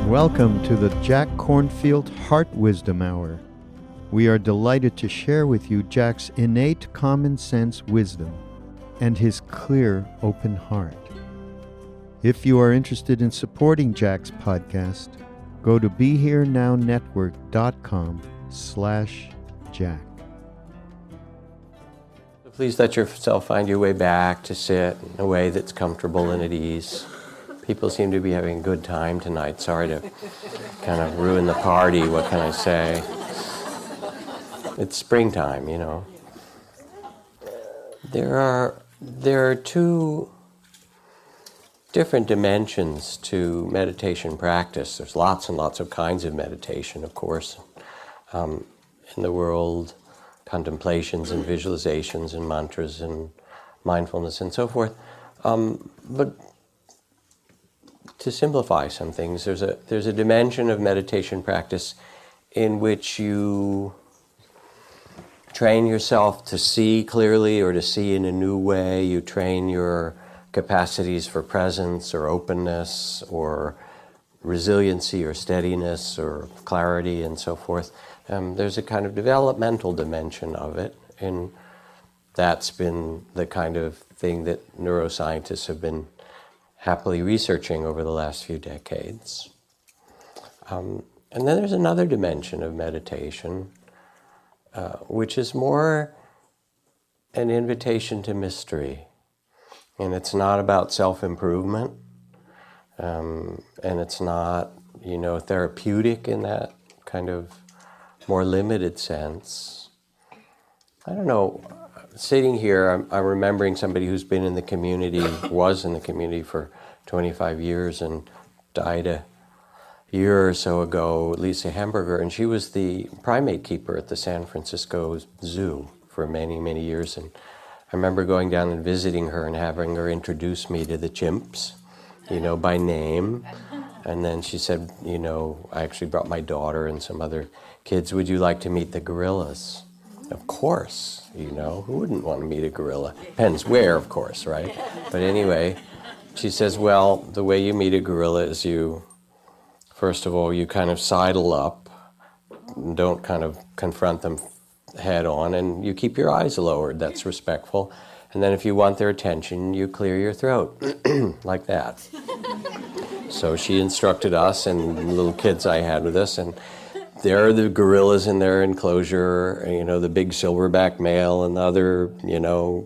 Welcome to the Jack Kornfield Heart Wisdom Hour. We are delighted to share with you Jack's innate common sense wisdom and his clear, open heart. If you are interested in supporting Jack's podcast, go to BeHereNowNetwork.com/Jack. Please let yourself find your way back to sit in a way that's comfortable and at ease. People seem to be having a good time tonight. Sorry to kind of ruin the party. What can I say? It's springtime, you know. There are two different dimensions to meditation practice. There's lots and lots of kinds of meditation, of course, in the world. Contemplations and visualizations and mantras and mindfulness and so forth. But to simplify some things, there's a dimension of meditation practice in which you train yourself to see clearly or to see in a new way. You train your capacities for presence or openness or resiliency or steadiness or clarity and so forth. There's a kind of developmental dimension of it, and that's been the kind of thing that neuroscientists have been happily researching over the last few decades. And then there's another dimension of meditation, which is more an invitation to mystery. And it's not about self-improvement, and it's not, therapeutic in that kind of more limited sense. I don't know, sitting here, I'm remembering somebody who's been in the community, was in the community for 25 years and died a year or so ago, Lisa Hamburger, and she was the primate keeper at the San Francisco Zoo for many, many years. And I remember going down and visiting her and having her introduce me to the chimps, by name. And then she said, I actually brought my daughter and some other kids, would you like to meet the gorillas? Of course, who wouldn't want to meet a gorilla? Depends where, of course, right? But anyway, she says, well, the way you meet a gorilla is first of all, you kind of sidle up, don't kind of confront them head on, and you keep your eyes lowered, that's respectful. And then if you want their attention, you clear your throat, like that. So she instructed us and the little kids I had with us, and there are the gorillas in their enclosure, the big silverback male and the other,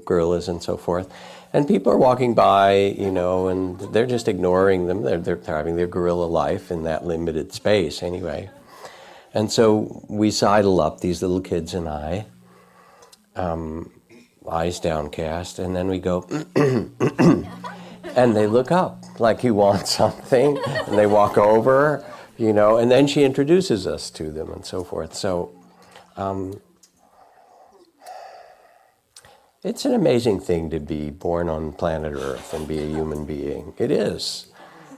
gorillas and so forth. And people are walking by, and they're just ignoring them. They're having their gorilla life in that limited space anyway. And so we sidle up, these little kids and I, eyes downcast, and then we go, and they look up like you want something, and they walk over, and then she introduces us to them and so forth. So it's an amazing thing to be born on planet Earth and be a human being. It is.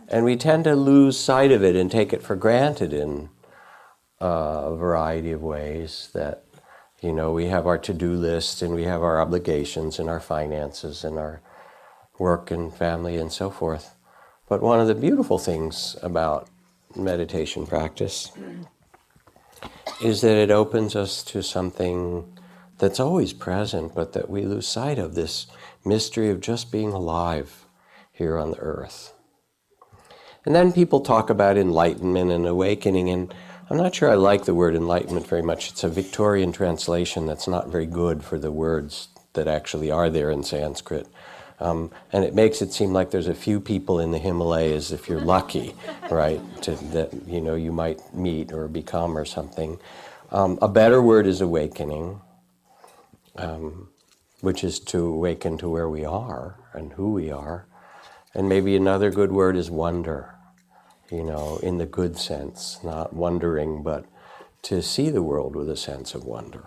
And we tend to lose sight of it and take it for granted in a variety of ways that, we have our to-do list and we have our obligations and our finances and our work and family and so forth. But one of the beautiful things about meditation practice is that it opens us to something that's always present, but that we lose sight of, this mystery of just being alive here on the earth. And then people talk about enlightenment and awakening, and I'm not sure I like the word enlightenment very much. It's a Victorian translation that's not very good for the words that actually are there in Sanskrit. And it makes it seem like there's a few people in the Himalayas, if you're lucky, right, that you might meet or become or something. A better word is awakening, which is to awaken to where we are and who we are. And maybe another good word is wonder, in the good sense, not wondering, but to see the world with a sense of wonder.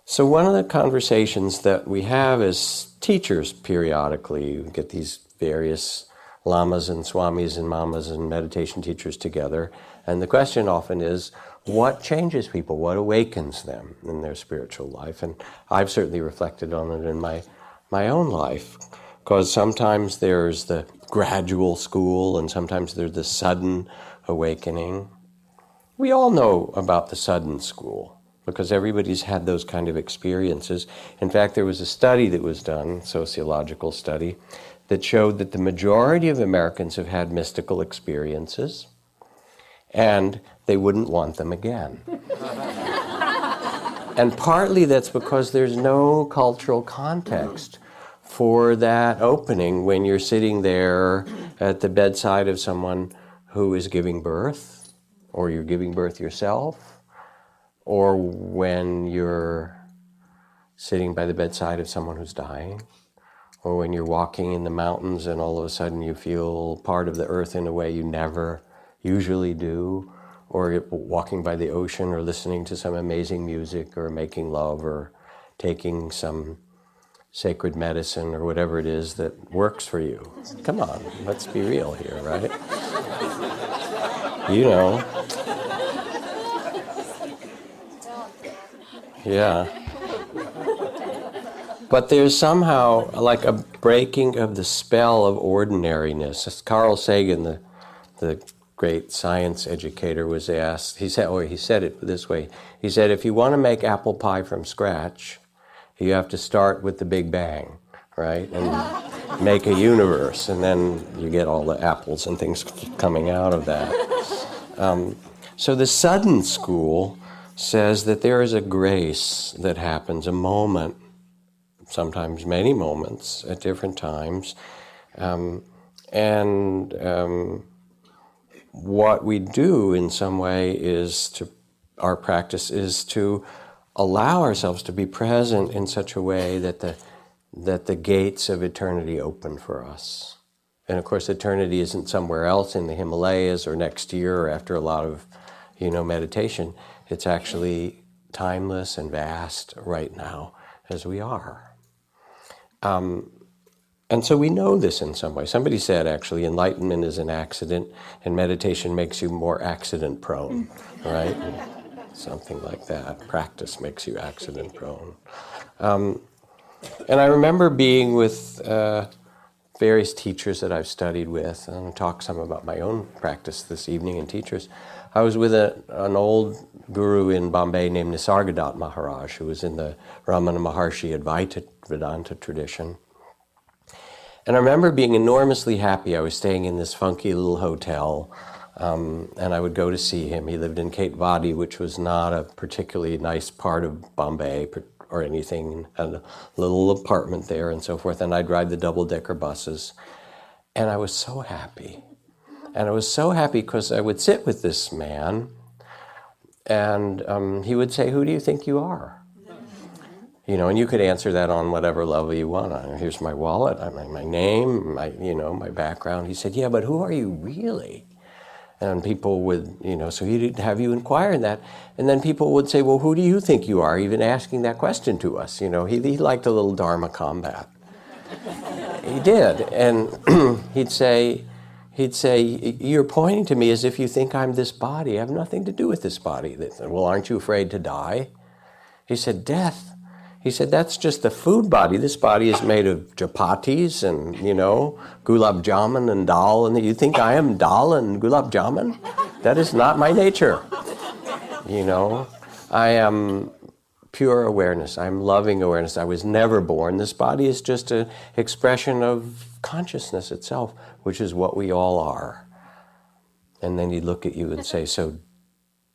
So one of the conversations that we have as teachers periodically, we get these various lamas and swamis and mamas and meditation teachers together, and the question often is, what changes people? What awakens them in their spiritual life? And I've certainly reflected on it in my own life, because sometimes there's the gradual school, and sometimes there's the sudden awakening. We all know about the sudden school because everybody's had those kind of experiences. In fact, there was a study that was done, sociological study, that showed that the majority of Americans have had mystical experiences and they wouldn't want them again. And partly that's because there's no cultural context for that opening when you're sitting there at the bedside of someone who is giving birth, or you're giving birth yourself, or when you're sitting by the bedside of someone who's dying, or when you're walking in the mountains and all of a sudden you feel part of the earth in a way you never usually do, or you're walking by the ocean, or listening to some amazing music, or making love, or taking some sacred medicine, or whatever it is that works for you. Come on, let's be real here, right? You know. Yeah. But there's somehow like a breaking of the spell of ordinariness. As Carl Sagan, the great science educator, was asked, he said it this way. He said, if you want to make apple pie from scratch, you have to start with the Big Bang, right? And make a universe, and then you get all the apples and things coming out of that. So the sudden school says that there is a grace that happens, a moment, sometimes many moments at different times. What we do in some way our practice is to allow ourselves to be present in such a way that the gates of eternity open for us. And of course, eternity isn't somewhere else in the Himalayas or next year or after a lot of, meditation. It's actually timeless and vast right now as we are. And so we know this in some way. Somebody said, actually, enlightenment is an accident, and meditation makes you more accident-prone, right? Something like that. Practice makes you accident-prone. And I remember being with various teachers that I've studied with, and I'll talk some about my own practice this evening and teachers. I was with an old guru in Bombay named Nisargadatta Maharaj, who was in the Ramana Maharshi Advaita Vedanta tradition. And I remember being enormously happy. I was staying in this funky little hotel, and I would go to see him. He lived in Kate Vadi, which was not a particularly nice part of Bombay or anything, had a little apartment there and so forth, and I'd ride the double-decker buses. And I was so happy. And I was so happy because I would sit with this man, and he would say, "Who do you think you are?" And you could answer that on whatever level you want. Here's my wallet, my name, my background. He said, "Yeah, but who are you really?" And people would, so he'd have you inquire in that. And then people would say, "Well, who do you think you are?" Even asking that question to us. He liked a little Dharma combat. He did. And he'd say, "You're pointing to me as if you think I'm this body. I have nothing to do with this body." They said, "Well, aren't you afraid to die?" He said, "Death." He said, "That's just the food body. This body is made of chapatis and, gulab jamun and dal. And you think I am dal and gulab jamun? That is not my nature. I am pure awareness. I'm loving awareness. I was never born. This body is just an expression of consciousness itself, which is what we all are." And then he'd look at you and say, "So,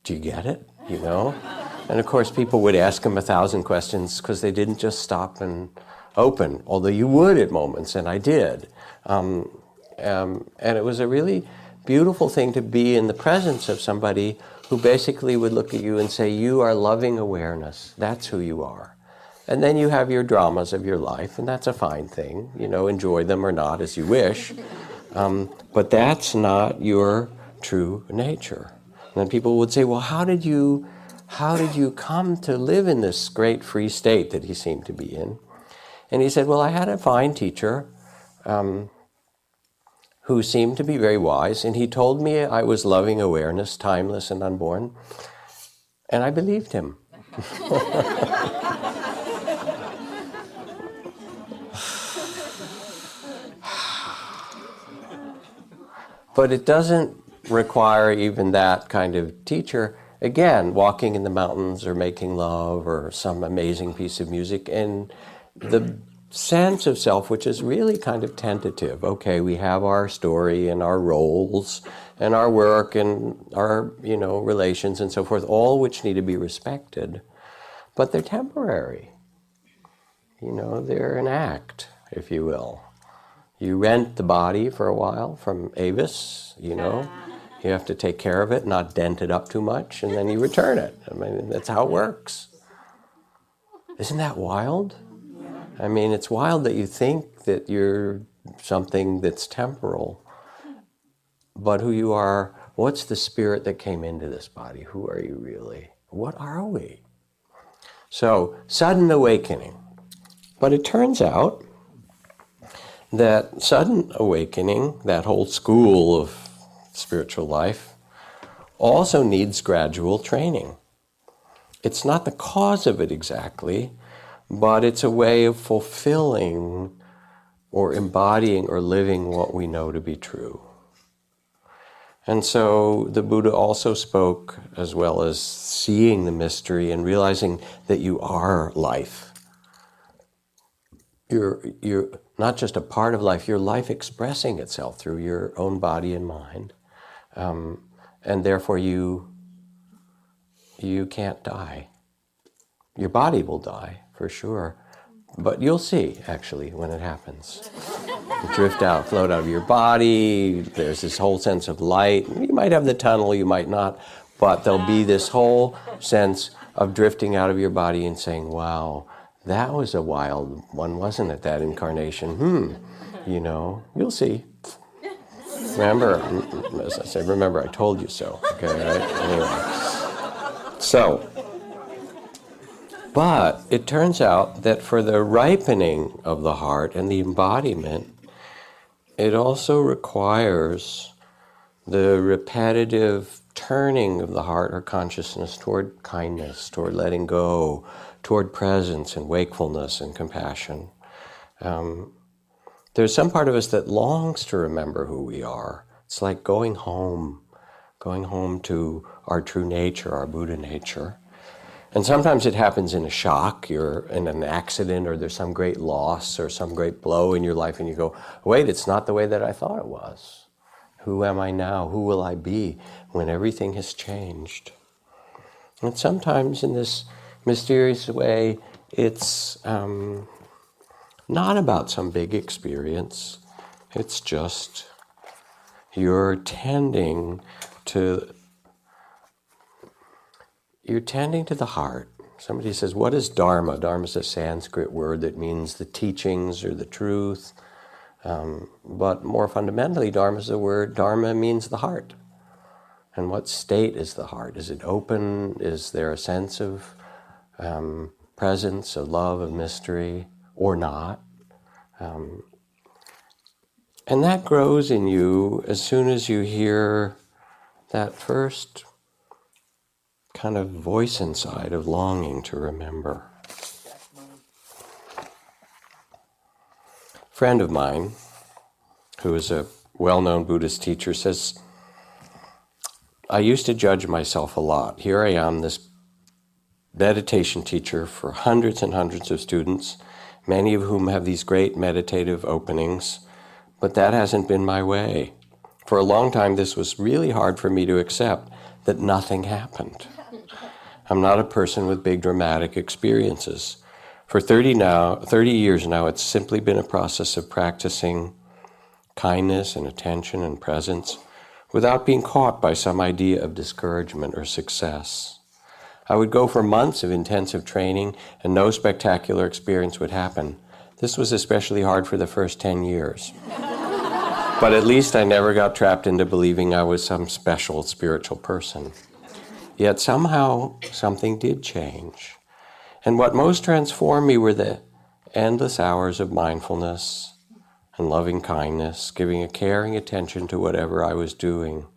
do you get it?" And of course, people would ask him 1,000 questions because they didn't just stop and open, although you would at moments, and I did. And it was a really beautiful thing to be in the presence of somebody who basically would look at you and say, "You are loving awareness. That's who you are." And then you have your dramas of your life, and that's a fine thing. Enjoy them or not as you wish. But that's not your true nature. And then people would say, "Well, how did you come to live in this great free state that he seemed to be in?" And he said, "Well, I had a fine teacher who seemed to be very wise, and he told me I was loving awareness, timeless and unborn, and I believed him." But it doesn't require even that kind of teacher. Again, walking in the mountains or making love or some amazing piece of music, and the sense of self, which is really kind of tentative. Okay, we have our story and our roles and our work and our, relations and so forth, all which need to be respected, but they're temporary. They're an act, if you will. You rent the body for a while from Avis, You have to take care of it, not dent it up too much, and then you return it. I mean, that's how it works. Isn't that wild? I mean, it's wild that you think that you're something that's temporal, but who you are, what's the spirit that came into this body? Who are you really? What are we? So, sudden awakening. But it turns out that sudden awakening, that whole school of spiritual life, also needs gradual training. It's not the cause of it exactly, but it's a way of fulfilling or embodying or living what we know to be true. And so the Buddha also spoke, as well as seeing the mystery and realizing that you are life. You're not just a part of life, you're life expressing itself through your own body and mind. And therefore you can't die. Your body will die, for sure. But you'll see, actually, when it happens. You drift out, float out of your body. There's this whole sense of light. You might have the tunnel, you might not. But there'll be this whole sense of drifting out of your body and saying, wow, that was a wild one, wasn't it, that incarnation? You'll see. Remember, as I say, remember, I told you so. Okay, right? Anyway. So, but it turns out that for the ripening of the heart and the embodiment, it also requires the repetitive turning of the heart or consciousness toward kindness, toward letting go, toward presence and wakefulness and compassion. There's some part of us that longs to remember who we are. It's like going home to our true nature, our Buddha nature. And sometimes it happens in a shock, you're in an accident, or there's some great loss or some great blow in your life, and you go, wait, it's not the way that I thought it was. Who am I now? Who will I be when everything has changed? And sometimes in this mysterious way, it's not about some big experience. It's just you're tending to the heart. Somebody says, what is Dharma? Dharma is a Sanskrit word that means the teachings or the truth. But more fundamentally, Dharma means the heart. And what state is the heart? Is it open? Is there a sense of presence, of love, of mystery, or not? And that grows in you as soon as you hear that first kind of voice inside of longing to remember. A friend of mine, who is a well-known Buddhist teacher, says, I used to judge myself a lot. Here I am, this meditation teacher for hundreds and hundreds of students, many of whom have these great meditative openings, but that hasn't been my way. For a long time, this was really hard for me to accept, that nothing happened. I'm not a person with big dramatic experiences. For 30 years now, it's simply been a process of practicing kindness and attention and presence without being caught by some idea of discouragement or success. I would go for months of intensive training and no spectacular experience would happen. This was especially hard for the first 10 years. But at least I never got trapped into believing I was some special spiritual person. Yet somehow something did change. And what most transformed me were the endless hours of mindfulness and loving kindness, giving a caring attention to whatever I was doing.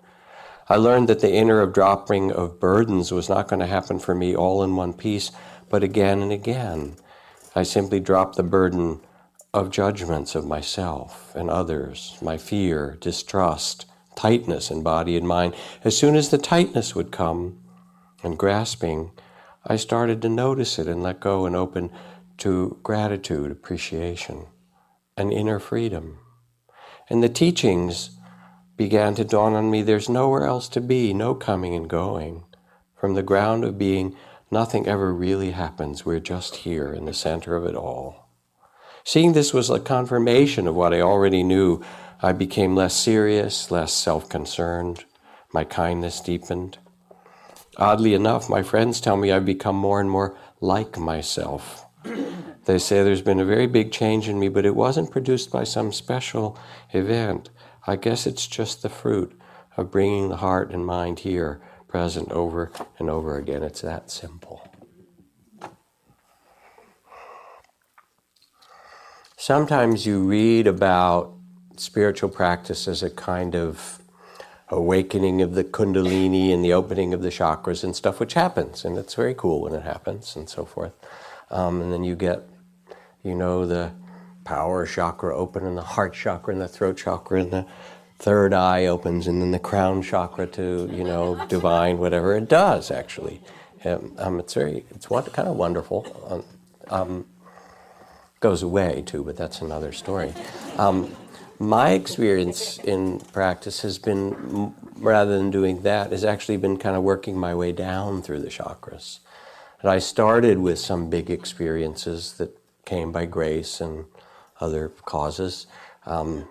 I learned that the inner dropping of burdens was not going to happen for me all in one piece, but again and again. I simply dropped the burden of judgments of myself and others, my fear, distrust, tightness in body and mind. As soon as the tightness would come and grasping, I started to notice it and let go and open to gratitude, appreciation, and inner freedom. And the teachings began to dawn on me. There's nowhere else to be, no coming and going. From the ground of being, nothing ever really happens. We're just here in the center of it all. Seeing this was a confirmation of what I already knew. I became less serious, less self-concerned. My kindness deepened. Oddly enough, my friends tell me I've become more and more like myself. They say there's been a very big change in me, but it wasn't produced by some special event. I guess it's just the fruit of bringing the heart and mind here, present over and over again. It's that simple. Sometimes you read about spiritual practice as a kind of awakening of the kundalini and the opening of the chakras and stuff, which happens, and it's very cool when it happens and so forth. And then you get, the power chakra open and the heart chakra and the throat chakra and the third eye opens and then the crown chakra to, divine, whatever it does, actually. It's kind of wonderful. Goes away, too, but that's another story. My experience in practice has been, rather than doing that, has actually been kind of working my way down through the chakras. And I started with some big experiences that came by grace and other causes. And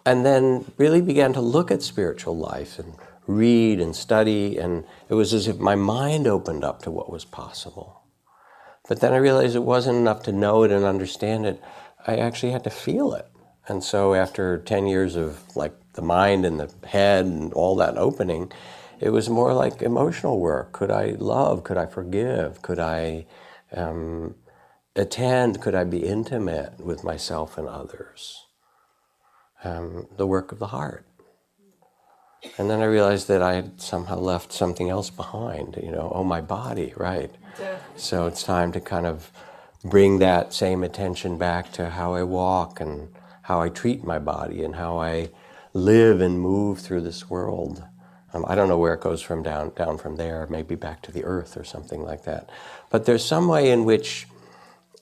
then really began to look at spiritual life and read and study, and it was as if my mind opened up to what was possible. But then I realized it wasn't enough to know it and understand it. I actually had to feel it. And so after 10 years of the mind and the head and all that opening, it was more like emotional work. Could I love? Could I forgive? Could I attend? Could I be intimate with myself and others? The work of the heart. And then I realized that I had somehow left something else behind, my body, right? Yeah. So it's time to kind of bring that same attention back to how I walk and how I treat my body and how I live and move through this world. I don't know where it goes from down from there, maybe back to the earth or something like that. But there's some way in which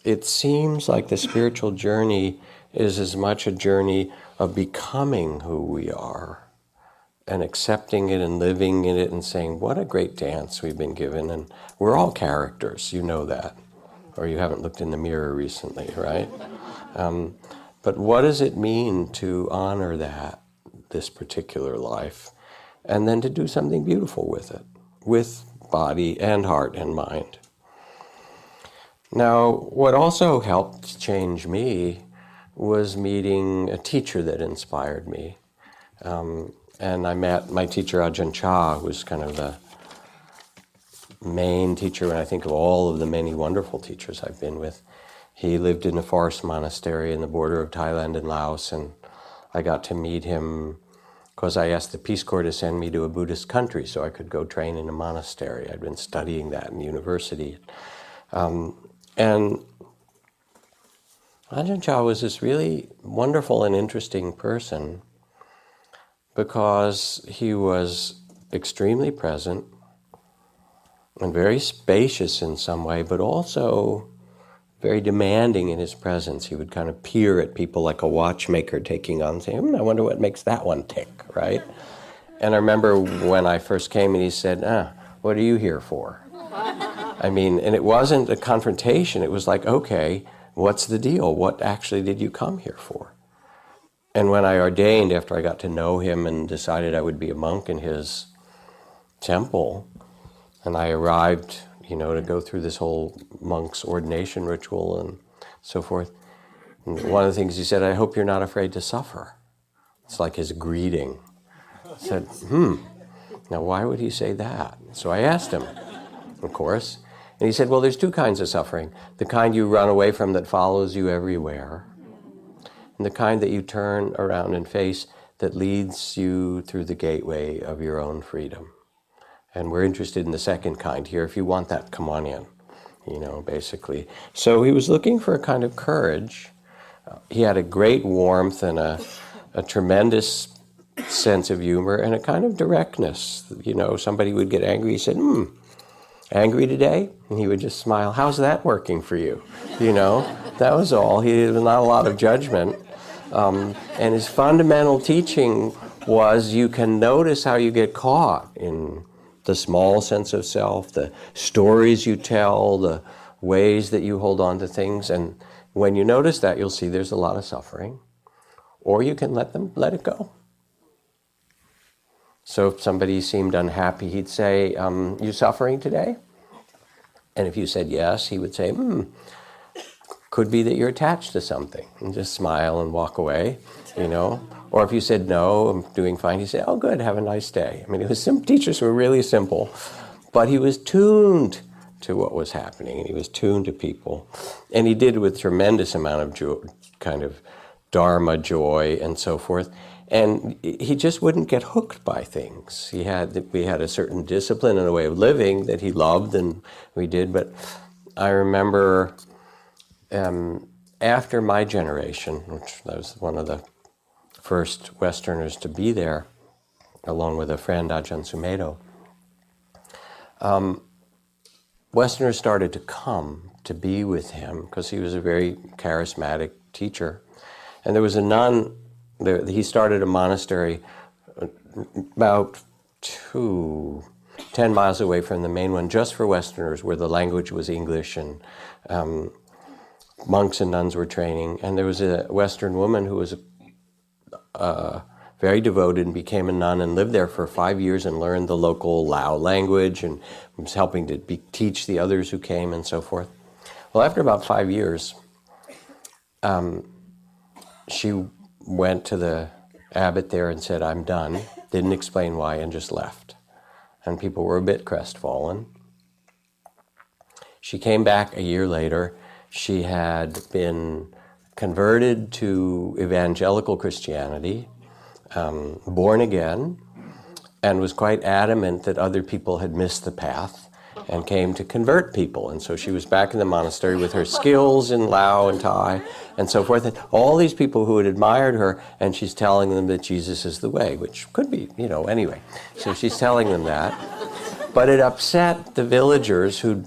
it seems like the spiritual journey is as much a journey of becoming who we are and accepting it and living in it and saying, what a great dance we've been given. And we're all characters, you know that. Or you haven't looked in the mirror recently, right? But what does it mean to honor this particular life, and then to do something beautiful with it, with body and heart and mind? Now, what also helped change me was meeting a teacher that inspired me. And I met my teacher, Ajahn Chah, who was kind of the main teacher when I think of all of the many wonderful teachers I've been with. He lived in a forest monastery in the border of Thailand and Laos, and I got to meet him because I asked the Peace Corps to send me to a Buddhist country so I could go train in a monastery. I'd been studying that in university. And Ajahn Chah was this really wonderful and interesting person because he was extremely present and very spacious in some way, but also very demanding in his presence. He would kind of peer at people like a watchmaker taking on, saying, I wonder what makes that one tick, right? And I remember when I first came and he said, what are you here for? And it wasn't a confrontation. It was like, okay, what's the deal? What actually did you come here for? And when I ordained, after I got to know him and decided I would be a monk in his temple, and I arrived, to go through this whole monk's ordination ritual and so forth. And one of the things he said, I hope you're not afraid to suffer. It's like his greeting. I said, now why would he say that? So I asked him, of course. And he said, well, there's two kinds of suffering. The kind you run away from that follows you everywhere, and the kind that you turn around and face that leads you through the gateway of your own freedom. And we're interested in the second kind here. If you want that, come on in. basically. So he was looking for a kind of courage. He had a great warmth and a tremendous sense of humor and a kind of directness. Somebody would get angry. He said, angry today? And he would just smile. How's that working for you? That was all. There was not a lot of judgment. And his fundamental teaching was you can notice how you get caught in the small sense of self, the stories you tell, the ways that you hold on to things. And when you notice that, you'll see there's a lot of suffering. Or you can let it go. So if somebody seemed unhappy, he'd say, you suffering today? And if you said yes, he would say, could be that you're attached to something. And just smile and walk away, Or if you said no, I'm doing fine, he'd say, oh good, have a nice day. I mean, teachers were really simple, but he was tuned to what was happening, and he was tuned to people. And he did it with tremendous amount of joy, kind of dharma joy and so forth. And he just wouldn't get hooked by things. We had a certain discipline and a way of living that he loved, and we did. But I remember after my generation, which I was one of the first Westerners to be there, along with a friend, Ajahn Sumedho, Westerners started to come to be with him because he was a very charismatic teacher. And there was a nun. He started a monastery about 10 miles away from the main one, just for Westerners, where the language was English and monks and nuns were training. And there was a Western woman who was very devoted and became a nun and lived there for 5 years and learned the local Lao language and was helping to teach the others who came and so forth. Well, after about 5 years, she went to the abbot there and said, I'm done, didn't explain why, and just left. And people were a bit crestfallen. She came back a year later. She had been converted to evangelical Christianity, born again, and was quite adamant that other people had missed the path and came to convert people. And so she was back in the monastery with her skills in Lao and Thai and so forth. And all these people who had admired her, and she's telling them that Jesus is the way, which could be, anyway. So she's telling them that. But it upset the villagers who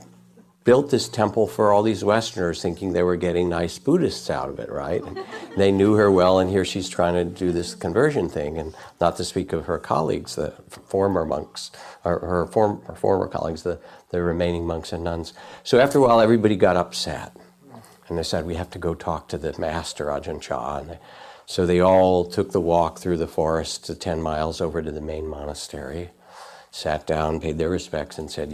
built this temple for all these Westerners, thinking they were getting nice Buddhists out of it, right? And they knew her well, and here she's trying to do this conversion thing, and not to speak of her colleagues, the former monks, or her former colleagues, the remaining monks and nuns. So after a while, everybody got upset, and they said, we have to go talk to the master, Ajahn Chah. And so they all took the walk through the forest to 10 miles over to the main monastery, sat down, paid their respects, and said,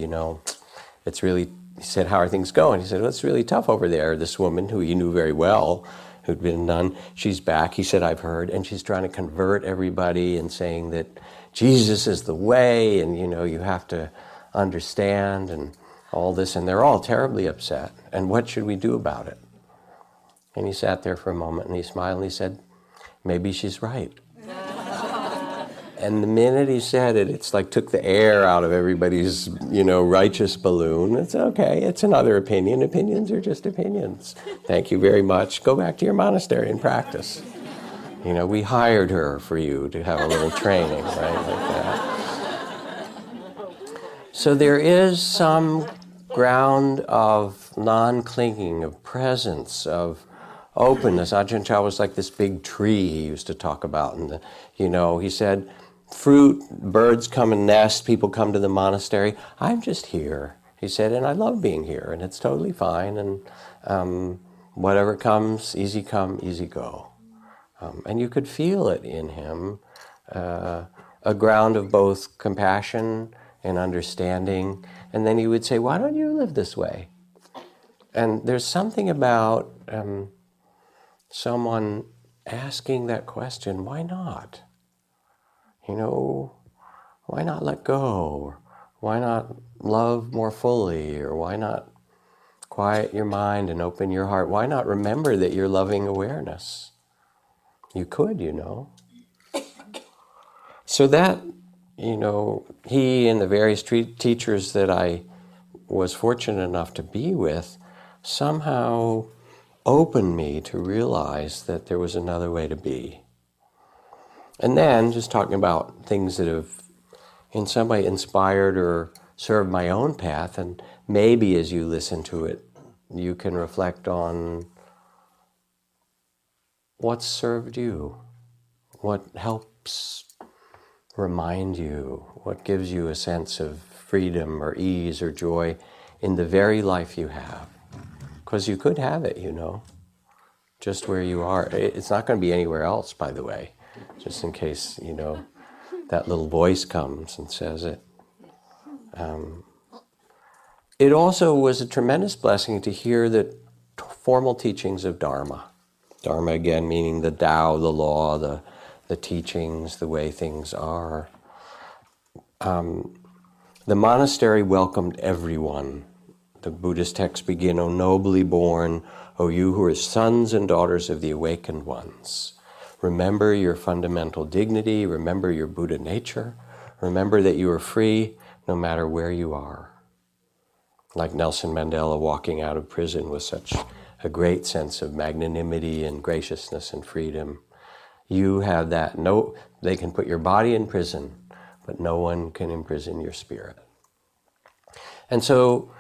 it's really... He said, how are things going? He said, well, it's really tough over there. This woman, who he knew very well, who'd been a nun, she's back. He said, I've heard. And she's trying to convert everybody and saying that Jesus is the way, and, you have to understand, and all this. And they're all terribly upset. And what should we do about it? And he sat there for a moment, and he smiled, and he said, maybe she's right. And the minute he said it, it's like took the air out of everybody's, righteous balloon. It's okay. It's another opinion. Opinions are just opinions. Thank you very much. Go back to your monastery and practice. We hired her for you to have a little training, right? Like that. So there is some ground of non-clinging, of presence, of openness. Ajahn Chah was like this big tree he used to talk about. And, he said, fruit, birds come and nest, people come to the monastery. I'm just here, he said, and I love being here, and it's totally fine, and whatever comes, easy come, easy go. And you could feel it in him, a ground of both compassion and understanding. And then he would say, why don't you live this way? And there's something about someone asking that question, why not? Why not let go? Or why not love more fully? Or why not quiet your mind and open your heart? Why not remember that you're loving awareness? You could, So that, he and the various teachers that I was fortunate enough to be with somehow opened me to realize that there was another way to be. And then, just talking about things that have in some way inspired or served my own path, and maybe as you listen to it, you can reflect on what's served you, what helps remind you, what gives you a sense of freedom or ease or joy in the very life you have. Because you could have it, just where you are. It's not going to be anywhere else, by the way, just in case, that little voice comes and says it. It also was a tremendous blessing to hear the formal teachings of Dharma. Dharma, again, meaning the Tao, the law, the teachings, the way things are. The monastery welcomed everyone. The Buddhist texts begin, "O nobly born, O you who are sons and daughters of the awakened ones. Remember your fundamental dignity, remember your Buddha nature, remember that you are free no matter where you are." Like Nelson Mandela walking out of prison with such a great sense of magnanimity and graciousness and freedom. You have that. No, they can put your body in prison, but no one can imprison your spirit. And so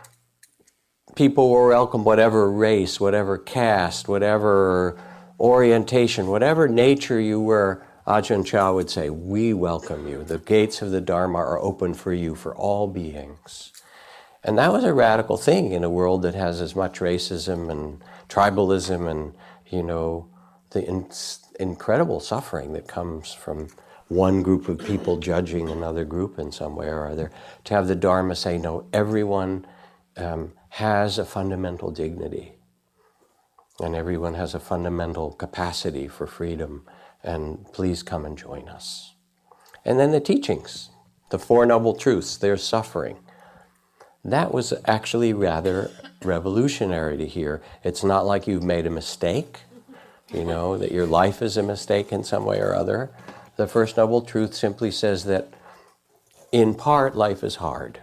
people were welcome, whatever race, whatever caste, whatever orientation, whatever nature you were. Ajahn Chah would say, "We welcome you. The gates of the Dharma are open for you, for all beings." And that was a radical thing in a world that has as much racism and tribalism and, the incredible suffering that comes from one group of people judging another group in some way or other. To have the Dharma say, no, everyone has a fundamental dignity. And everyone has a fundamental capacity for freedom. And please come and join us. And then the teachings, the Four Noble Truths, their suffering. That was actually rather revolutionary to hear. It's not like you've made a mistake, that your life is a mistake in some way or other. The First Noble Truth simply says that, in part, life is hard.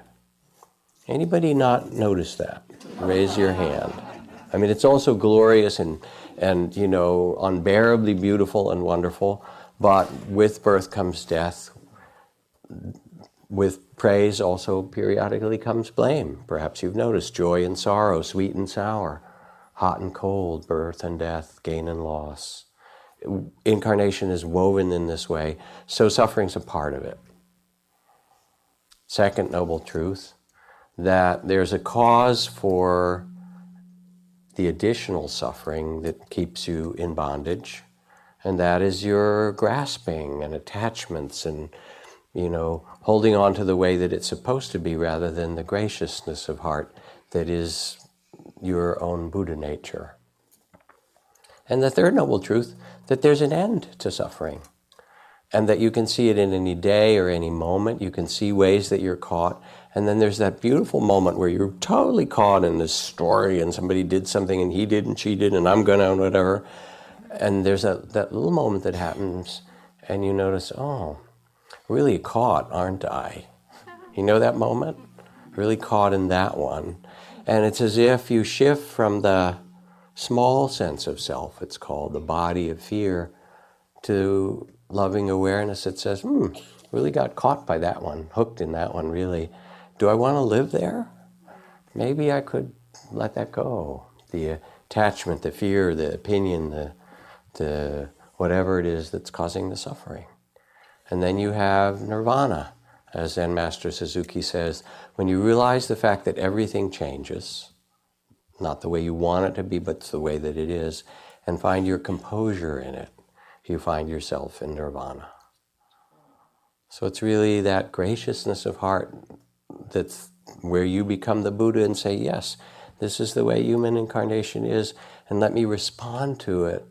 Anybody not notice that? Raise your hand. I mean, it's also glorious and unbearably beautiful and wonderful, but with birth comes death. With praise also periodically comes blame. Perhaps you've noticed joy and sorrow, sweet and sour, hot and cold, birth and death, gain and loss. Incarnation is woven in this way, so suffering's a part of it. Second noble truth, that there's a cause for the additional suffering that keeps you in bondage, and that is your grasping and attachments and, holding on to the way that it's supposed to be rather than the graciousness of heart that is your own Buddha nature. And the third noble truth, that there's an end to suffering, and that you can see it in any day or any moment. You can see ways that you're caught, and then there's that beautiful moment where you're totally caught in this story and somebody did something and he did and she did and I'm gonna and whatever. And there's that little moment that happens and you notice, oh, really caught, aren't I? You know that moment? Really caught in that one. And it's as if you shift from the small sense of self, it's called the body of fear, to loving awareness that says, really got caught by that one, hooked in that one, really. Do I want to live there? Maybe I could let that go. The attachment, the fear, the opinion, the whatever it is that's causing the suffering. And then you have nirvana, as Zen Master Suzuki says, when you realize the fact that everything changes, not the way you want it to be, but it's the way that it is, and find your composure in it, you find yourself in nirvana. So it's really that graciousness of heart that's where you become the Buddha and say, yes, this is the way human incarnation is, and let me respond to it,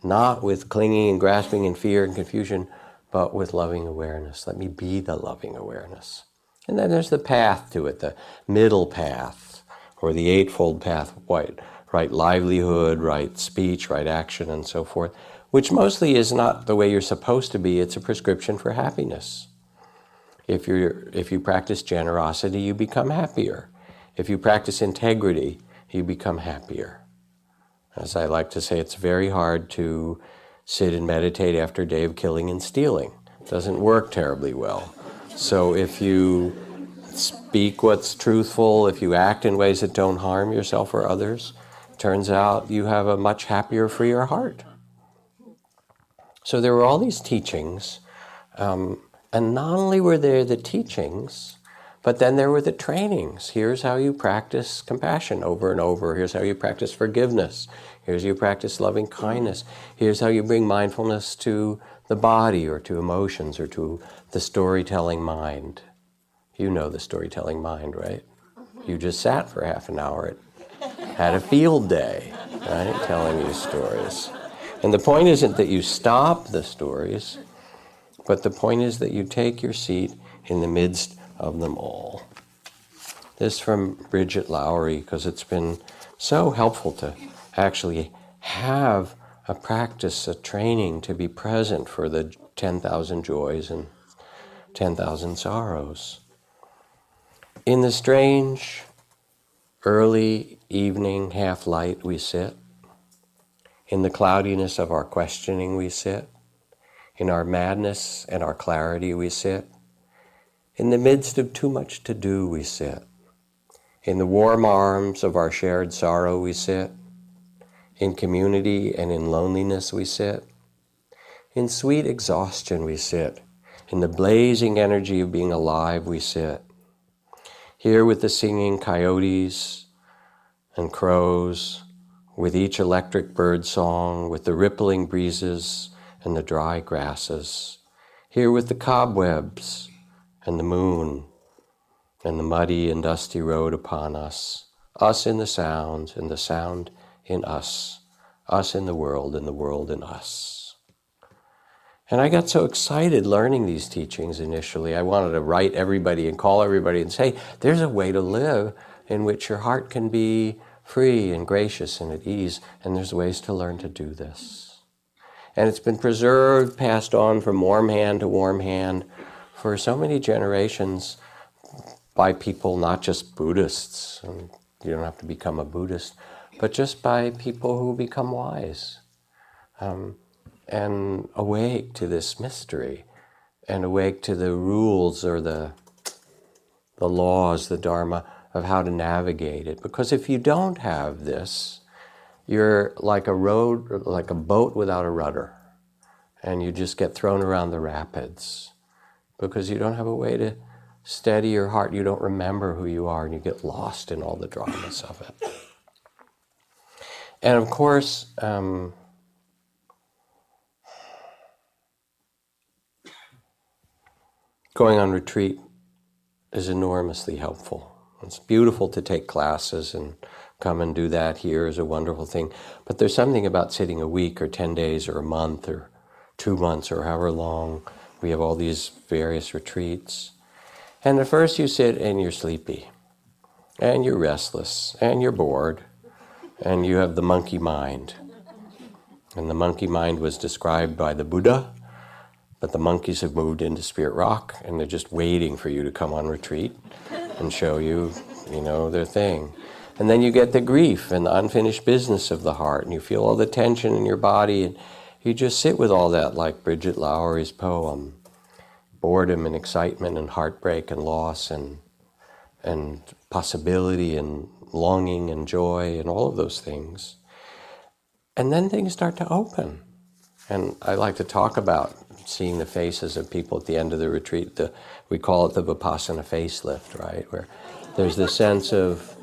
not with clinging and grasping and fear and confusion, but with loving awareness. Let me be the loving awareness. And then there's the path to it, the middle path, or the eightfold path, right livelihood, right speech, right action, and so forth, which mostly is not the way you're supposed to be. It's a prescription for happiness. If you practice generosity, you become happier. If you practice integrity, you become happier. As I like to say, it's very hard to sit and meditate after a day of killing and stealing. It doesn't work terribly well. So if you speak what's truthful, if you act in ways that don't harm yourself or others, turns out you have a much happier, freer heart. So there were all these teachings, and not only were there the teachings, but then there were the trainings. Here's how you practice compassion over and over. Here's how you practice forgiveness. Here's how you practice loving kindness. Here's how you bring mindfulness to the body or to emotions or to the storytelling mind. You know the storytelling mind, right? You just sat for half an hour, had a field day, right, telling you stories. And the point isn't that you stop the stories, but the point is that you take your seat in the midst of them all. This from Bridget Lowry, because it's been so helpful to actually have a practice, a training to be present for the 10,000 joys and 10,000 sorrows. In the strange, early evening half-light we sit. In the cloudiness of our questioning we sit. In our madness and our clarity we sit. In the midst of too much to do we sit. In the warm arms of our shared sorrow we sit. In community and in loneliness we sit. In sweet exhaustion we sit. In the blazing energy of being alive we sit. Here with the singing coyotes and crows, with each electric bird song, with the rippling breezes and the dry grasses. Here with the cobwebs and the moon and the muddy and dusty road upon us in the sound and the sound in us in the world and the world in us. And I got so excited learning these teachings initially. I wanted to write everybody and call everybody and say, there's a way to live in which your heart can be free and gracious and at ease, and there's ways to learn to do this. And it's been preserved, passed on from warm hand to warm hand for so many generations by people, not just Buddhists, and you don't have to become a Buddhist, but just by people who become wise. And awake to this mystery, and awake to the rules or the laws, the Dharma, of how to navigate it. Because if you don't have this, you're like a boat without a rudder, and you just get thrown around the rapids because you don't have a way to steady your heart. You don't remember who you are, and you get lost in all the dramas of it. And of course, going on retreat is enormously helpful. It's beautiful to take classes and come and do that here is a wonderful thing. But there's something about sitting a week or 10 days or a month or 2 months or however long. We have all these various retreats. And at first you sit and you're sleepy. And you're restless. And you're bored. And you have the monkey mind. And the monkey mind was described by the Buddha. But the monkeys have moved into Spirit Rock, and they're just waiting for you to come on retreat and show you, their thing. And then you get the grief and the unfinished business of the heart, and you feel all the tension in your body, and you just sit with all that, like Bridget Lowry's poem. Boredom and excitement and heartbreak and loss and possibility and longing and joy and all of those things. And then things start to open. And I like to talk about seeing the faces of people at the end of the retreat. We call it the Vipassana facelift, right? Where there's this sense of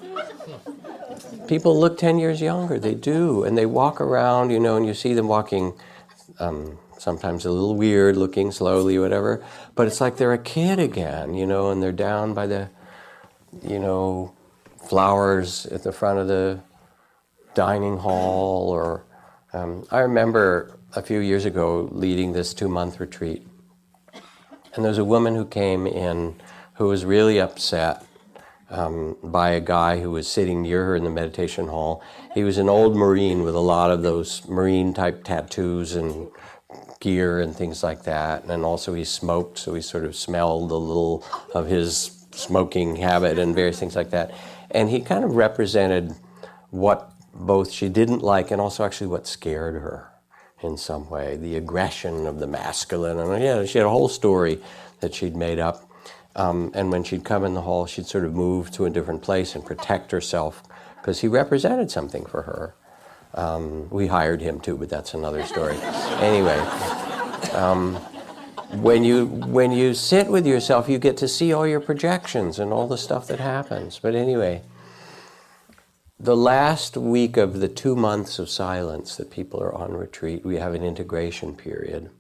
people look 10 years younger. They do. And they walk around, and you see them walking sometimes a little weird, looking slowly, whatever. But it's like they're a kid again, and they're down by the, flowers at the front of the dining hall. Or I remember a few years ago leading this 2-month retreat. And there was a woman who came in who was really upset by a guy who was sitting near her in the meditation hall. He was an old Marine with a lot of those Marine-type tattoos and gear and things like that. And also he smoked, so he sort of smelled a little of his smoking habit and various things like that. And he kind of represented what both she didn't like and also actually what scared her in some way, the aggression of the masculine. And yeah, she had a whole story that she'd made up. And when she'd come in the hall, she'd sort of move to a different place and protect herself because he represented something for her. We hired him too, but that's another story. Anyway, when you sit with yourself, you get to see all your projections and all the stuff that happens. But anyway, the last week of the 2 months of silence that people are on retreat, we have an integration period.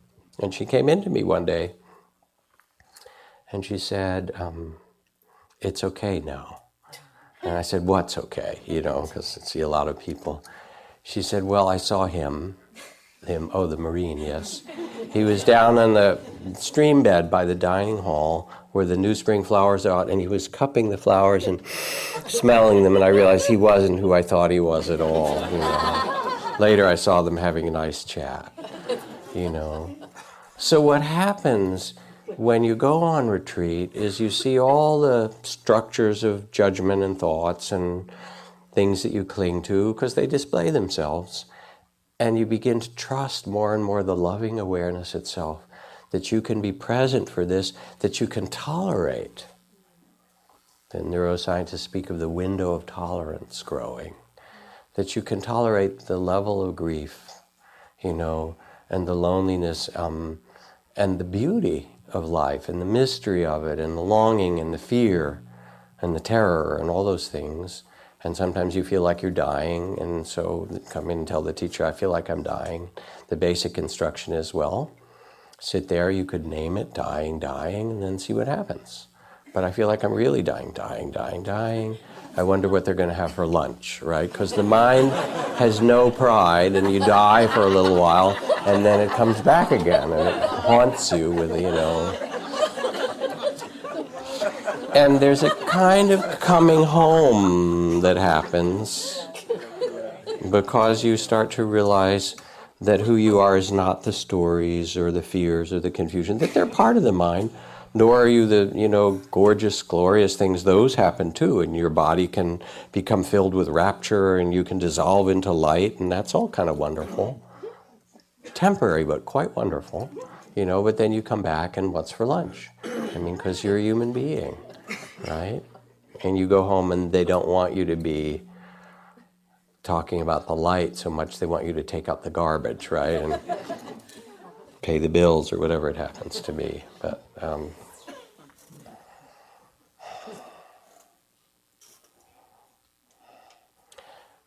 And she came into me one day and she said, it's okay now. And I said, what's okay? Because I see a lot of people. She said, well, I saw him, the Marine, yes. He was down on the stream bed by the dining hall where the new spring flowers are out, and he was cupping the flowers and smelling them, and I realized he wasn't who I thought he was at all. Later I saw them having a nice chat, So what happens when you go on retreat is you see all the structures of judgment and thoughts and things that you cling to because they display themselves. And you begin to trust more and more the loving awareness itself, that you can be present for this, that you can tolerate. The neuroscientists speak of the window of tolerance growing, that you can tolerate the level of grief, and the loneliness, and the beauty of life, and the mystery of it, and the longing, and the fear, and the terror, and all those things. And sometimes you feel like you're dying, and so come in and tell the teacher, I feel like I'm dying. The basic instruction is, well, sit there, you could name it, dying, and then see what happens. But I feel like I'm really dying. I wonder what they're going to have for lunch, right? Because the mind has no pride, and you die for a little while, and then it comes back again, and it haunts you with, And there's a kind of coming home that happens because you start to realize that who you are is not the stories or the fears or the confusion, that they're part of the mind, nor are you the, gorgeous, glorious things. Those happen too, and your body can become filled with rapture and you can dissolve into light, and that's all kind of wonderful. Temporary, but quite wonderful, but then you come back and what's for lunch? Because you're a human being. Right? And you go home and they don't want you to be talking about the light so much, they want you to take out the garbage, right? And pay the bills or whatever it happens to be.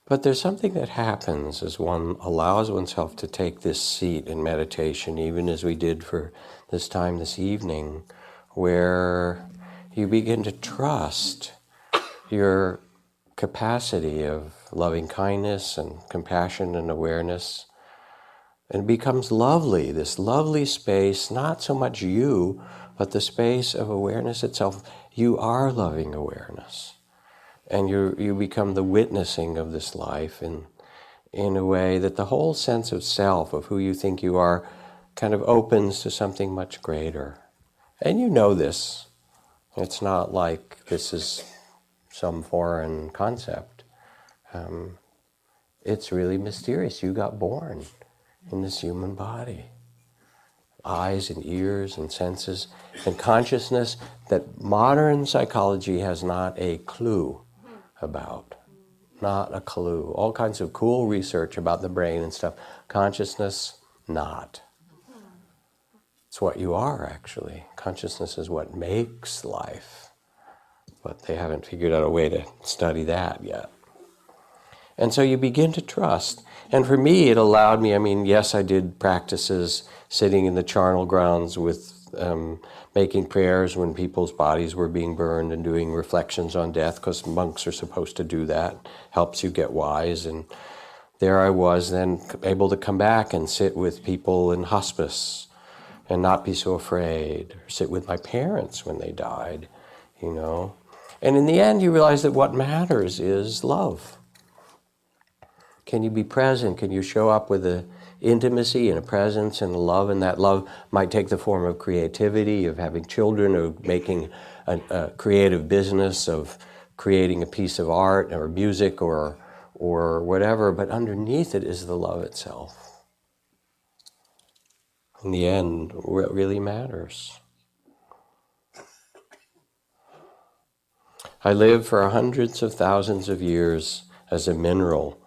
But there's something that happens as one allows oneself to take this seat in meditation, even as we did for this time this evening, where you begin to trust your capacity of loving kindness and compassion and awareness. And it becomes lovely, this lovely space, not so much you, but the space of awareness itself. You are loving awareness. And you become the witnessing of this life in a way that the whole sense of self, of who you think you are, kind of opens to something much greater. And you know this. It's not like this is some foreign concept. It's really mysterious. You got born in this human body. Eyes and ears and senses and consciousness that modern psychology has not a clue about. Not a clue. All kinds of cool research about the brain and stuff. Consciousness, not. It's what you are, actually. Consciousness is what makes life. But they haven't figured out a way to study that yet. And so you begin to trust. And for me, it allowed me, yes, I did practices sitting in the charnel grounds with making prayers when people's bodies were being burned and doing reflections on death, because monks are supposed to do that. Helps you get wise. And there I was then able to come back and sit with people in hospice and not be so afraid, or sit with my parents when they died, And in the end, you realize that what matters is love. Can you be present? Can you show up with an intimacy and a presence and a love? And that love might take the form of creativity, of having children, of making a creative business, of creating a piece of art or music or whatever, but underneath it is the love itself. In the end, what really matters. I lived for hundreds of thousands of years as a mineral,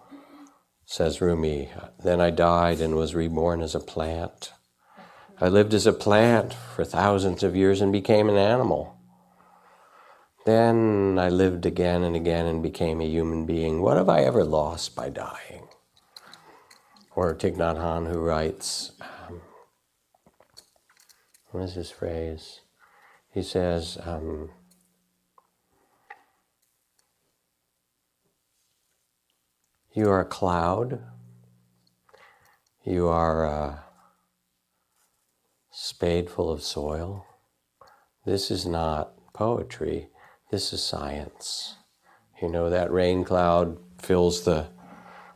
says Rumi. Then I died and was reborn as a plant. I lived as a plant for thousands of years and became an animal. Then I lived again and again and became a human being. What have I ever lost by dying? Or Thich Nhat Hanh, who writes, what is his phrase? He says, you are a cloud, you are a spade full of soil. This is not poetry, this is science. You know, that rain cloud fills the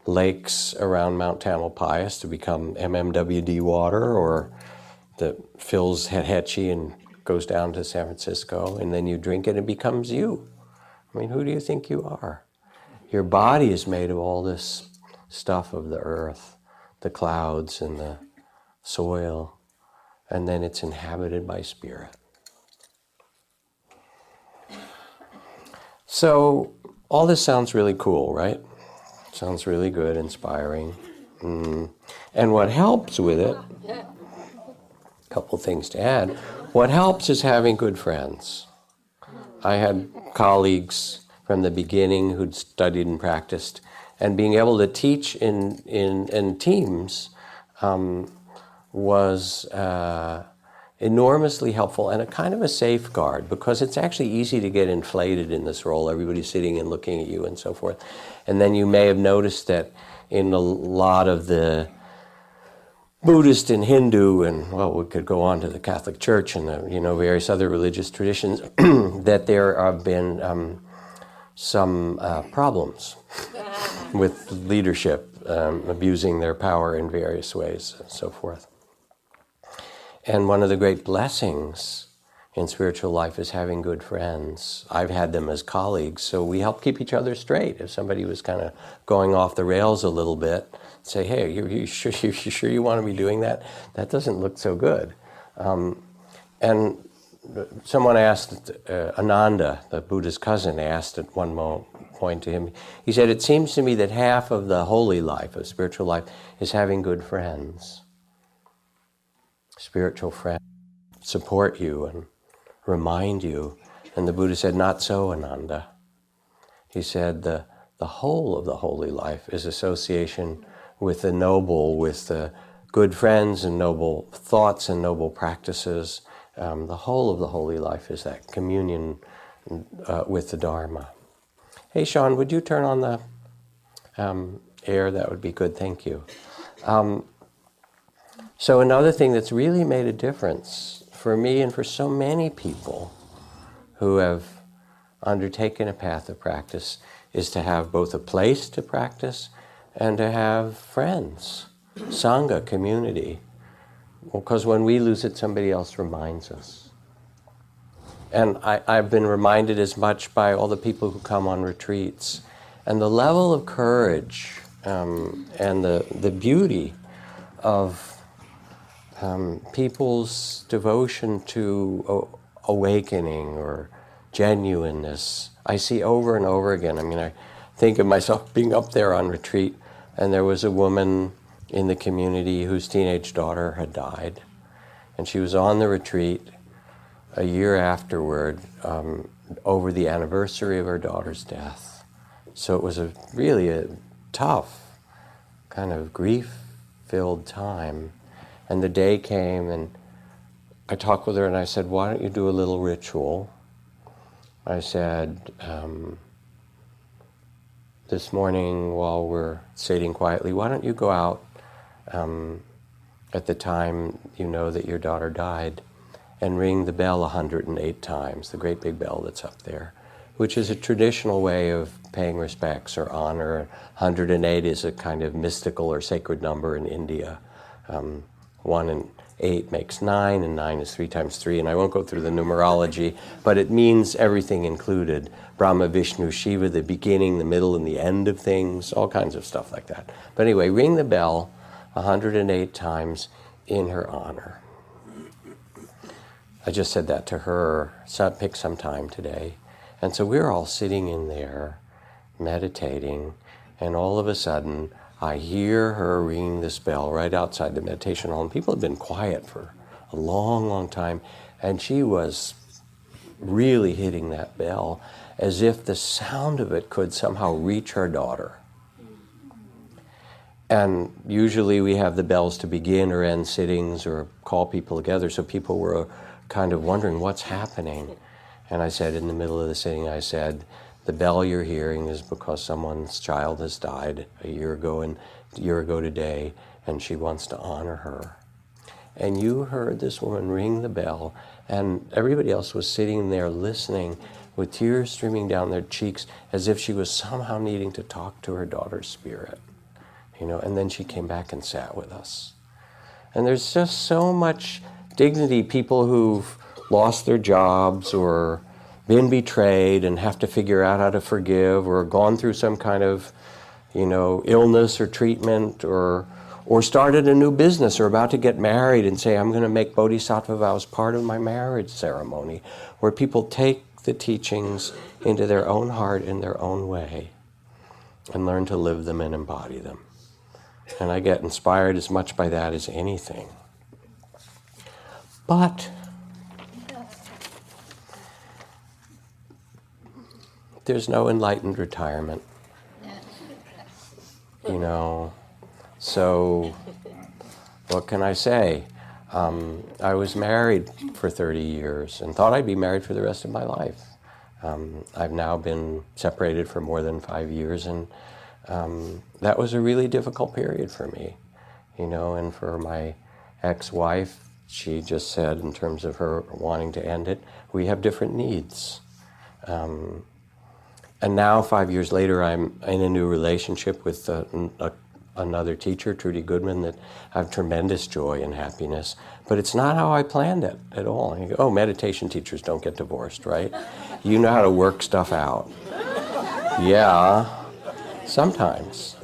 lakes around Mount Tamalpais to become MMWD water, or that fills Hetch Hetchy and goes down to San Francisco, and then you drink it and it becomes you. I mean, who do you think you are? Your body is made of all this stuff of the earth, the clouds and the soil, and then it's inhabited by spirit. So all this sounds really cool, right? Sounds really good, inspiring. And what helps with it, a couple things to add, what helps is having good friends. I had colleagues from the beginning who'd studied and practiced, and being able to teach in teams was enormously helpful and a kind of a safeguard, because it's actually easy to get inflated in this role. Everybody's sitting and looking at you and so forth. And then you may have noticed that in a lot of the Buddhist and Hindu, and well, we could go on to the Catholic Church and the, various other religious traditions, that there have been some problems with leadership, abusing their power in various ways and so forth. And one of the great blessings in spiritual life is having good friends. I've had them as colleagues, so we help keep each other straight. If somebody was kind of going off the rails a little bit, say, hey, you sure you want to be doing that? That doesn't look so good. And someone asked, Ananda, the Buddha's cousin, asked at one point to him, he said, it seems to me that half of the holy life, of spiritual life, is having good friends. Spiritual friends support you and remind you. And the Buddha said, not so, Ananda. He said, the whole of the holy life is association with the noble, with the good friends and noble thoughts and noble practices. The whole of the holy life is that communion with the Dharma. Hey, Sean, would you turn on the air? That would be good, thank you. So another thing that's really made a difference for me and for so many people who have undertaken a path of practice is to have both a place to practice and to have friends, Sangha, community. Because when we lose it, somebody else reminds us. And I've been reminded as much by all the people who come on retreats. And the level of courage and the beauty of people's devotion to awakening or genuineness, I see over and over again. I mean, I think of myself being up there on retreat, and there was a woman in the community whose teenage daughter had died. And she was on the retreat a year afterward, over the anniversary of her daughter's death. So it was really a tough, kind of grief-filled time. And the day came, and I talked with her, and I said, why don't you do a little ritual? I said, this morning while we're sitting quietly, why don't you go out at the time you know that your daughter died and ring the bell 108 times, the great big bell that's up there, which is a traditional way of paying respects or honor. 108 is a kind of mystical or sacred number in India. 1 8 makes 9, and 9 is 3 times 3, and I won't go through the numerology, but it means everything included. Brahma, Vishnu, Shiva, the beginning, the middle, and the end of things, all kinds of stuff like that. But anyway, ring the bell 108 times in her honor. I just said that to her, so pick some time today. And so we're all sitting in there, meditating, and all of a sudden, I hear her ringing this bell right outside the meditation hall, and people have been quiet for a long, long time, and she was really hitting that bell as if the sound of it could somehow reach her daughter. And usually we have the bells to begin or end sittings or call people together, so people were kind of wondering what's happening. And I said in the middle of the sitting, I said, the bell you're hearing is because someone's child has died a year ago today, and she wants to honor her. And you heard this woman ring the bell, and everybody else was sitting there listening with tears streaming down their cheeks as if she was somehow needing to talk to her daughter's spirit. And then she came back and sat with us. And there's just so much dignity, people who've lost their jobs or been betrayed and have to figure out how to forgive, or gone through some kind of, illness or treatment, or started a new business, or about to get married and say, I'm going to make bodhisattva vows part of my marriage ceremony, where people take the teachings into their own heart in their own way and learn to live them and embody them. And I get inspired as much by that as anything. But there's no enlightened retirement. So what can I say? I was married for 30 years and thought I'd be married for the rest of my life. I've now been separated for more than 5 years, and that was a really difficult period for me, and for my ex-wife, she just said, in terms of her wanting to end it, we have different needs. And now, 5 years later, I'm in a new relationship with another teacher, Trudy Goodman, that I have tremendous joy and happiness. But it's not how I planned it at all. And you go, meditation teachers don't get divorced, right? You know how to work stuff out. Yeah, sometimes.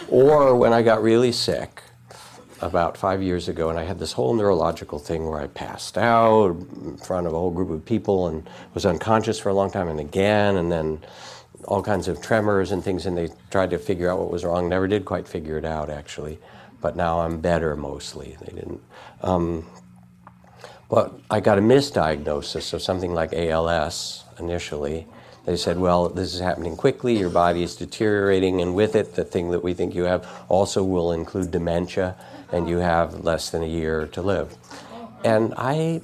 Or when I got really sick, about 5 years ago, and I had this whole neurological thing where I passed out in front of a whole group of people and was unconscious for a long time, and then all kinds of tremors and things, and they tried to figure out what was wrong. Never did quite figure it out, actually, but now I'm better mostly. They didn't. But I got a misdiagnosis of something like ALS initially. They said, well, this is happening quickly, your body is deteriorating, and with it, the thing that we think you have also will include dementia, and you have less than a year to live. And I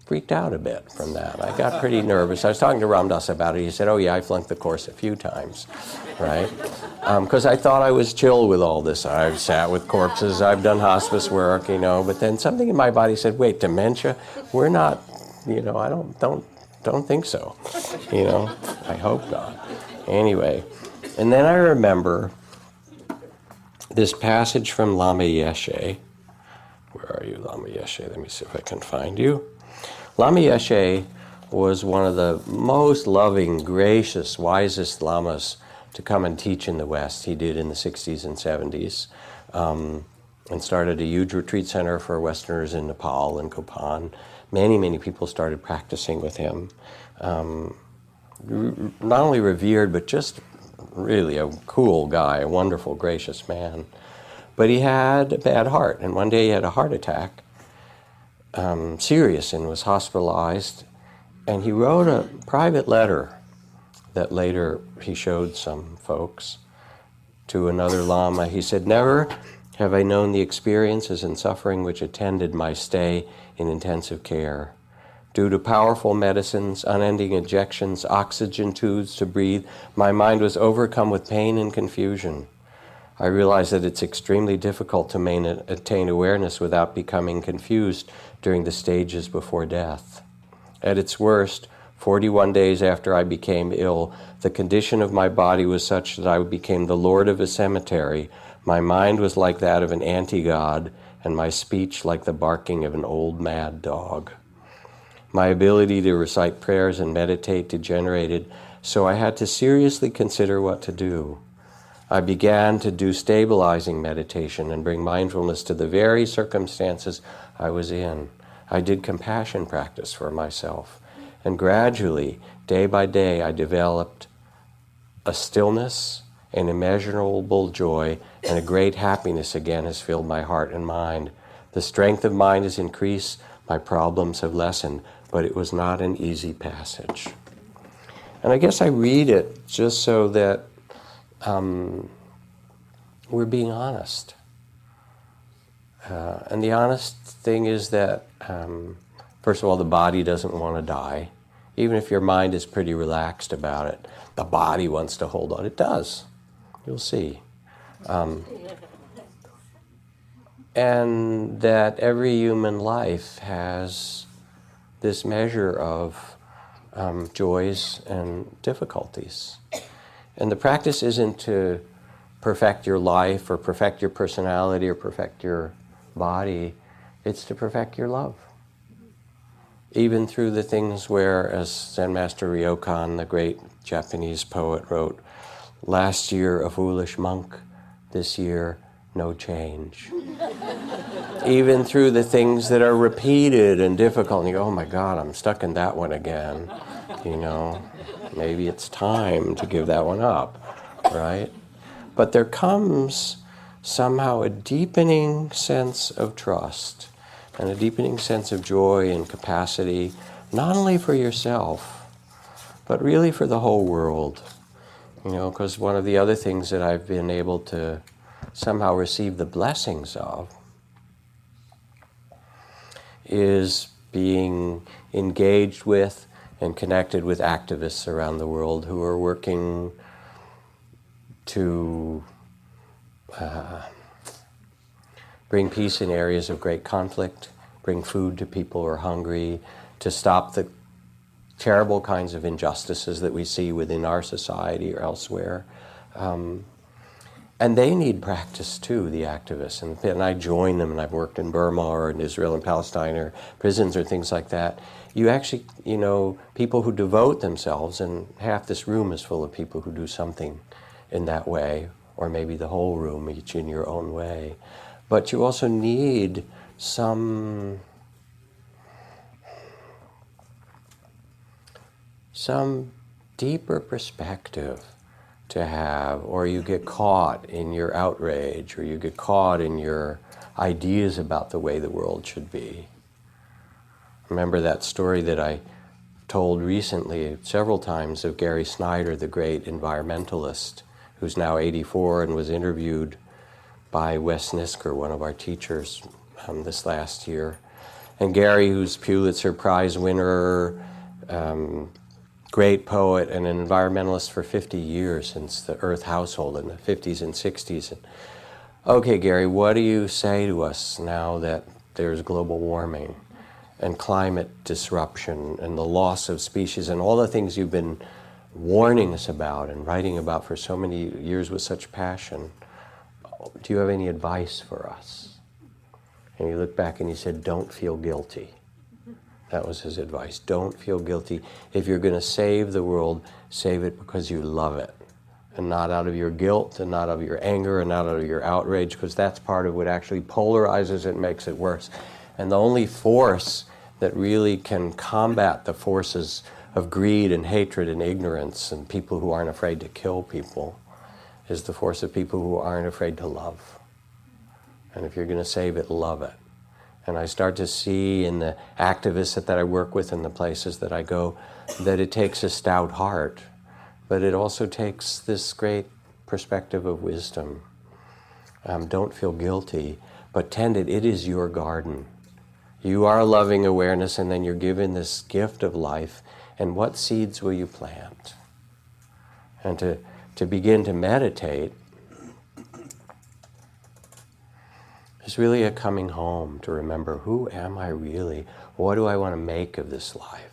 freaked out a bit from that. I got pretty nervous. I was talking to Ram Dass about it. He said, oh yeah, I flunked the course a few times, right? Because I thought I was chill with all this. I've sat with corpses, I've done hospice work, but then something in my body said, wait, dementia? We're not, I don't think so, I hope not. Anyway, and then I remember this passage from Lama Yeshe. Where are you, Lama Yeshe? Let me see if I can find you. Lama Yeshe was one of the most loving, gracious, wisest lamas to come and teach in the West. He did in the 60s and 70s, and started a huge retreat center for Westerners in Nepal and Kopan. Many, many people started practicing with him. Not only revered, but just really a cool guy, a wonderful, gracious man. But he had a bad heart, and one day he had a heart attack, serious, and was hospitalized. And he wrote a private letter that later he showed some folks to another Lama. He said, never have I known the experiences and suffering which attended my stay in intensive care. Due to powerful medicines, unending injections, oxygen tubes to breathe, my mind was overcome with pain and confusion. I realized that it's extremely difficult to attain awareness without becoming confused during the stages before death. At its worst, 41 days after I became ill, the condition of my body was such that I became the lord of a cemetery. My mind was like that of an anti-god, and my speech like the barking of an old mad dog. My ability to recite prayers and meditate degenerated, so I had to seriously consider what to do. I began to do stabilizing meditation and bring mindfulness to the very circumstances I was in. I did compassion practice for myself, and gradually, day by day, I developed a stillness, an immeasurable joy, and a great happiness again has filled my heart and mind. The strength of mind has increased, my problems have lessened, but it was not an easy passage. And I guess I read it just so that we're being honest. And the honest thing is that, first of all, the body doesn't want to die. Even if your mind is pretty relaxed about it, the body wants to hold on. It does. You'll see. And that every human life has this measure of joys and difficulties. And the practice isn't to perfect your life or perfect your personality or perfect your body. It's to perfect your love. Even through the things where, as Zen Master Ryokan, the great Japanese poet, wrote, "Last year a foolish monk, this year no change." Even through the things that are repeated and difficult, and you go, "Oh my God, I'm stuck in that one again." Maybe it's time to give that one up, right? But there comes somehow a deepening sense of trust and a deepening sense of joy and capacity, not only for yourself, but really for the whole world. Because one of the other things that I've been able to somehow receive the blessings of is being engaged with and connected with activists around the world who are working to bring peace in areas of great conflict, bring food to people who are hungry, to stop the terrible kinds of injustices that we see within our society or elsewhere. And they need practice too, the activists. And I join them, and I've worked in Burma or in Israel and Palestine or prisons or things like that. You actually, people who devote themselves, and half this room is full of people who do something in that way, or maybe the whole room, each in your own way. But you also need some deeper perspective to have, or you get caught in your outrage, or you get caught in your ideas about the way the world should be. Remember that story that I told recently several times of Gary Snyder, the great environmentalist, who's now 84 and was interviewed by Wes Nisker, one of our teachers, this last year. And Gary, who's Pulitzer Prize winner, great poet and an environmentalist for 50 years, since the Earth Household in the 50s and 60s. And, okay, Gary, what do you say to us now that there's global warming and climate disruption and the loss of species and all the things you've been warning us about and writing about for so many years with such passion? Do you have any advice for us? And he looked back and he said, "Don't feel guilty." That was his advice. Don't feel guilty. If you're going to save the world, save it because you love it, and not out of your guilt, and not out of your anger, and not out of your outrage, because that's part of what actually polarizes it and makes it worse. And the only force that really can combat the forces of greed and hatred and ignorance and people who aren't afraid to kill people is the force of people who aren't afraid to love. And if you're going to save it, love it. And I start to see in the activists that I work with in the places that I go that it takes a stout heart, but it also takes this great perspective of wisdom. Don't feel guilty, but tend it. It is your garden. You are loving awareness, and then you're given this gift of life. And what seeds will you plant? And to begin to meditate is really a coming home, to remember, who am I really? What do I want to make of this life?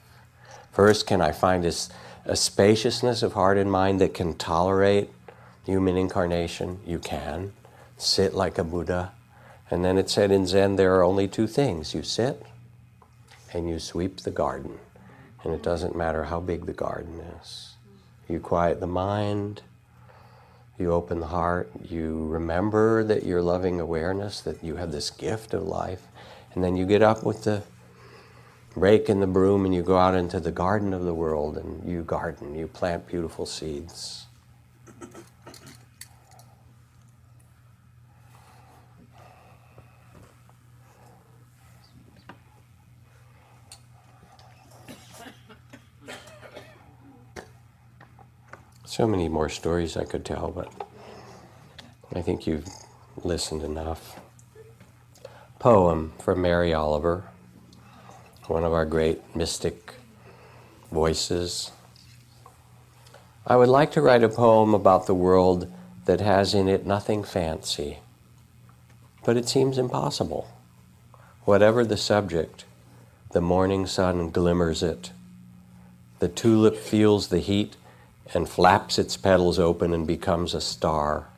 First, can I find a spaciousness of heart and mind that can tolerate human incarnation? You can. Sit like a Buddha And then it said in Zen there are only two things. You sit and you sweep the garden. And it doesn't matter how big the garden is. You quiet the mind, you open the heart, you remember that you're loving awareness, that you have this gift of life, and then you get up with the rake and the broom and you go out into the garden of the world and you garden, you plant beautiful seeds. So many more stories I could tell, but I think you've listened enough. Poem from Mary Oliver, one of our great mystic voices. I would like to write a poem about the world that has in it nothing fancy, but it seems impossible. Whatever the subject, the morning sun glimmers it. The tulip feels the heat and flaps its petals open and becomes a star.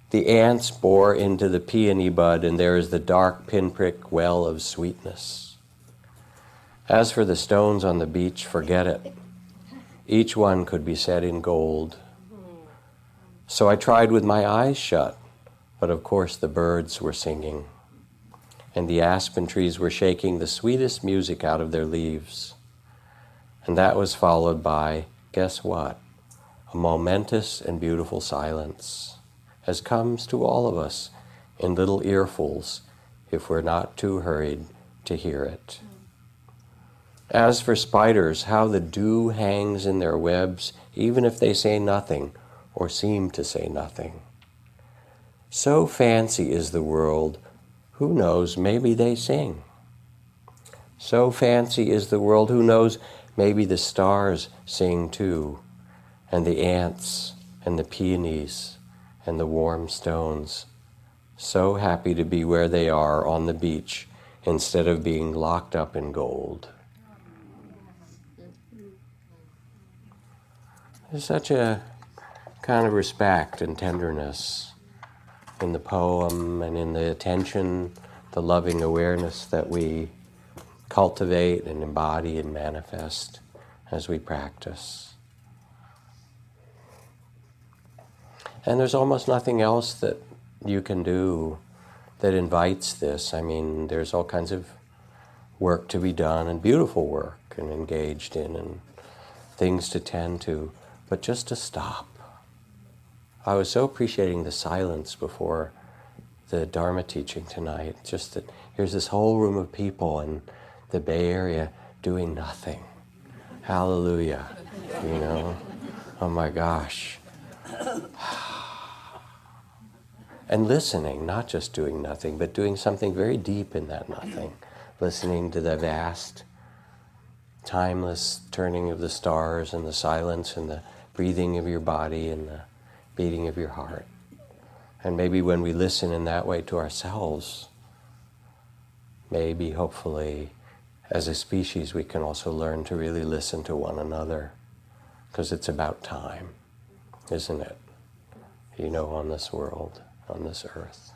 The ants bore into the peony bud, and there is the dark pinprick well of sweetness. As for the stones on the beach, forget it. Each one could be set in gold. So I tried with my eyes shut, but of course the birds were singing, and the aspen trees were shaking the sweetest music out of their leaves. And that was followed by, guess what? A momentous and beautiful silence, as comes to all of us in little earfuls if we're not too hurried to hear it. As for spiders, how the dew hangs in their webs, even if they say nothing or seem to say nothing. So fancy is the world, who knows, maybe they sing. So fancy is the world, who knows, maybe the stars sing too, and the ants and the peonies and the warm stones, so happy to be where they are on the beach instead of being locked up in gold. There's such a kind of respect and tenderness in the poem and in the attention, the loving awareness that we cultivate and embody and manifest as we practice. And there's almost nothing else that you can do that invites this. I mean, there's all kinds of work to be done and beautiful work and engaged in and things to tend to, but just to stop. I was so appreciating the silence before the Dharma teaching tonight, just that here's this whole room of people in the Bay Area doing nothing. Hallelujah, you know? Oh my gosh. And listening, not just doing nothing, but doing something very deep in that nothing. Listening to the vast, timeless turning of the stars and the silence and the breathing of your body and the beating of your heart. And maybe when we listen in that way to ourselves, maybe, hopefully, as a species, we can also learn to really listen to one another, because it's about time, isn't it? You know, on this world, on this earth.